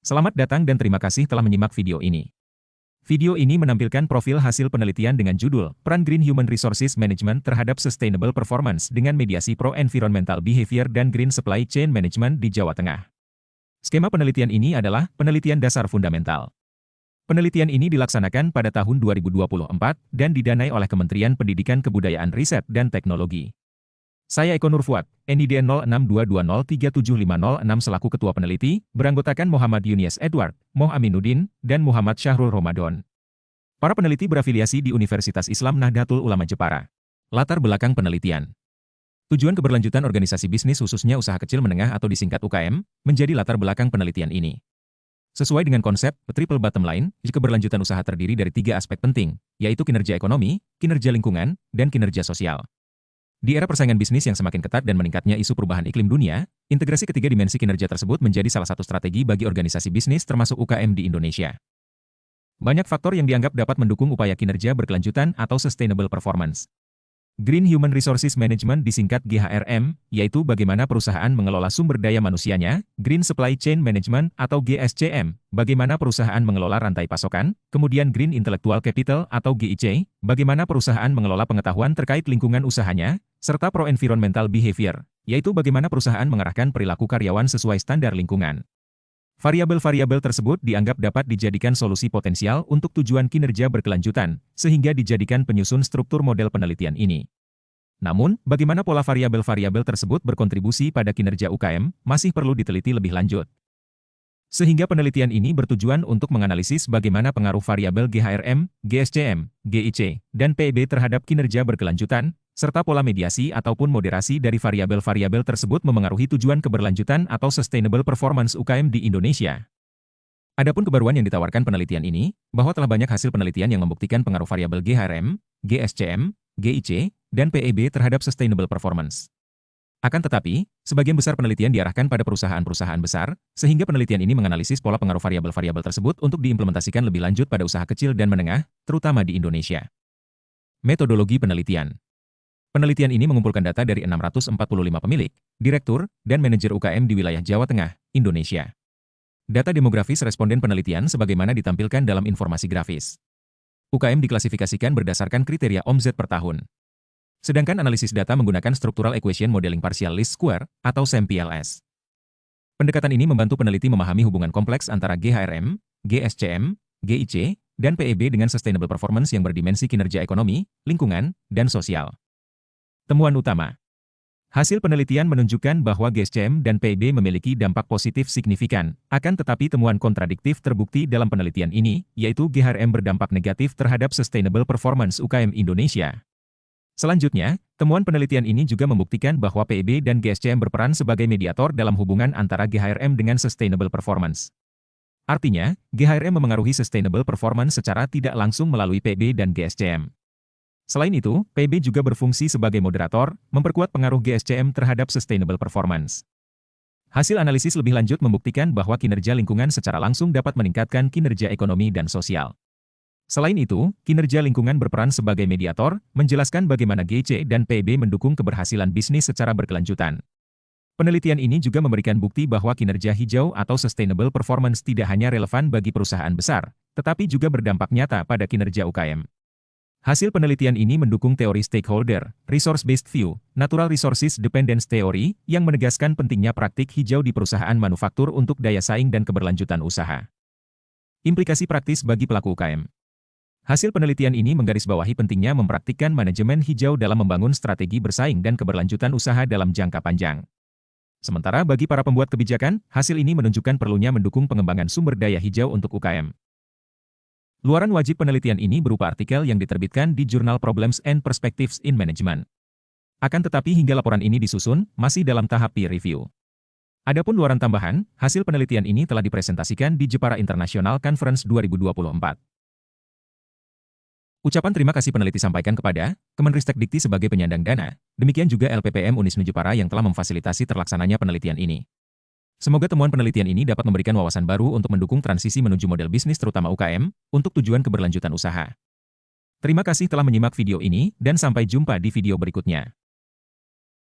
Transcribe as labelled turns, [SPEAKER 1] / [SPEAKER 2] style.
[SPEAKER 1] Selamat datang dan terima kasih telah menyimak video ini. Video ini menampilkan profil hasil penelitian dengan judul Peran Green Human Resources Management terhadap Sustainable Performance dengan mediasi Pro-Environmental Behavior dan Green Supply Chain Management di Jawa Tengah. Skema penelitian ini adalah penelitian dasar fundamental. Penelitian ini dilaksanakan pada tahun 2024 dan didanai oleh Kementerian Pendidikan Kebudayaan Riset dan Teknologi. Saya Eko Nurfuad, NID 0622037506 selaku Ketua Peneliti, beranggotakan Muhammad Yunies Edward, Moh Aminuddin, dan Muhammad Syahrul Ramadan. Para peneliti berafiliasi di Universitas Islam Nahdlatul Ulama Jepara. Latar belakang penelitian. Tujuan keberlanjutan organisasi bisnis khususnya usaha kecil menengah atau disingkat UKM, menjadi latar belakang penelitian ini. Sesuai dengan konsep triple bottom line, keberlanjutan usaha terdiri dari 3 aspek penting, yaitu kinerja ekonomi, kinerja lingkungan, dan kinerja sosial. Di era persaingan bisnis yang semakin ketat dan meningkatnya isu perubahan iklim dunia, integrasi ketiga dimensi kinerja tersebut menjadi salah satu strategi bagi organisasi bisnis termasuk UKM di Indonesia. Banyak faktor yang dianggap dapat mendukung upaya kinerja berkelanjutan atau sustainable performance. Green Human Resources Management disingkat GHRM, yaitu bagaimana perusahaan mengelola sumber daya manusianya, Green Supply Chain Management atau GSCM, bagaimana perusahaan mengelola rantai pasokan, kemudian Green Intellectual Capital atau GIC, bagaimana perusahaan mengelola pengetahuan terkait lingkungan usahanya, serta Pro-Environmental Behavior, yaitu bagaimana perusahaan mengarahkan perilaku karyawan sesuai standar lingkungan. Variabel-variabel tersebut dianggap dapat dijadikan solusi potensial untuk tujuan kinerja berkelanjutan, sehingga dijadikan penyusun struktur model penelitian ini. Namun, bagaimana pola variabel-variabel tersebut berkontribusi pada kinerja UKM, masih perlu diteliti lebih lanjut. Sehingga penelitian ini bertujuan untuk menganalisis bagaimana pengaruh variabel GHRM, GSCM, GIC, dan PEB terhadap kinerja berkelanjutan, serta pola mediasi ataupun moderasi dari variabel-variabel tersebut memengaruhi tujuan keberlanjutan atau sustainable performance UKM di Indonesia. Adapun kebaruan yang ditawarkan penelitian ini, bahwa telah banyak hasil penelitian yang membuktikan pengaruh variabel GHRM, GSCM, GIC, dan PEB terhadap sustainable performance. Akan tetapi, sebagian besar penelitian diarahkan pada perusahaan-perusahaan besar, sehingga penelitian ini menganalisis pola pengaruh variabel-variabel tersebut untuk diimplementasikan lebih lanjut pada usaha kecil dan menengah, terutama di Indonesia. Metodologi penelitian. Penelitian ini mengumpulkan data dari 645 pemilik, direktur, dan manajer UKM di wilayah Jawa Tengah, Indonesia. Data demografis responden penelitian sebagaimana ditampilkan dalam informasi grafis. UKM diklasifikasikan berdasarkan kriteria omzet per tahun. Sedangkan analisis data menggunakan Structural Equation Modeling Partial Least Square, atau SEM-PLS. Pendekatan ini membantu peneliti memahami hubungan kompleks antara GHRM, GSCM, GIC, dan PEB dengan sustainable performance yang berdimensi kinerja ekonomi, lingkungan, dan sosial. Temuan utama. Hasil penelitian menunjukkan bahwa GSCM dan PEB memiliki dampak positif signifikan, akan tetapi temuan kontradiktif terbukti dalam penelitian ini, yaitu GHRM berdampak negatif terhadap sustainable performance UKM Indonesia. Selanjutnya, temuan penelitian ini juga membuktikan bahwa PEB dan GSCM berperan sebagai mediator dalam hubungan antara GHRM dengan sustainable performance. Artinya, GHRM memengaruhi sustainable performance secara tidak langsung melalui PEB dan GSCM. Selain itu, PEB juga berfungsi sebagai moderator, memperkuat pengaruh GSCM terhadap sustainable performance. Hasil analisis lebih lanjut membuktikan bahwa kinerja lingkungan secara langsung dapat meningkatkan kinerja ekonomi dan sosial. Selain itu, kinerja lingkungan berperan sebagai mediator, menjelaskan bagaimana GIC dan PEB mendukung keberhasilan bisnis secara berkelanjutan. Penelitian ini juga memberikan bukti bahwa kinerja hijau atau sustainable performance tidak hanya relevan bagi perusahaan besar, tetapi juga berdampak nyata pada kinerja UKM. Hasil penelitian ini mendukung teori stakeholder, resource-based view, natural resources dependence theory, yang menegaskan pentingnya praktik hijau di perusahaan manufaktur untuk daya saing dan keberlanjutan usaha. Implikasi praktis bagi pelaku UKM. Hasil penelitian ini menggarisbawahi pentingnya mempraktikkan manajemen hijau dalam membangun strategi bersaing dan keberlanjutan usaha dalam jangka panjang. Sementara bagi para pembuat kebijakan, hasil ini menunjukkan perlunya mendukung pengembangan sumber daya hijau untuk UKM. Luaran wajib penelitian ini berupa artikel yang diterbitkan di jurnal Problems and Perspectives in Management. Akan tetapi hingga laporan ini disusun, masih dalam tahap peer review. Adapun luaran tambahan, hasil penelitian ini telah dipresentasikan di Jepara International Conference 2024. Ucapan terima kasih peneliti sampaikan kepada Kemenristek Dikti sebagai penyandang dana, demikian juga LPPM Unisnu Jepara yang telah memfasilitasi terlaksananya penelitian ini. Semoga temuan penelitian ini dapat memberikan wawasan baru untuk mendukung transisi menuju model bisnis terutama UKM, untuk tujuan keberlanjutan usaha. Terima kasih telah menyimak video ini, dan sampai jumpa di video berikutnya.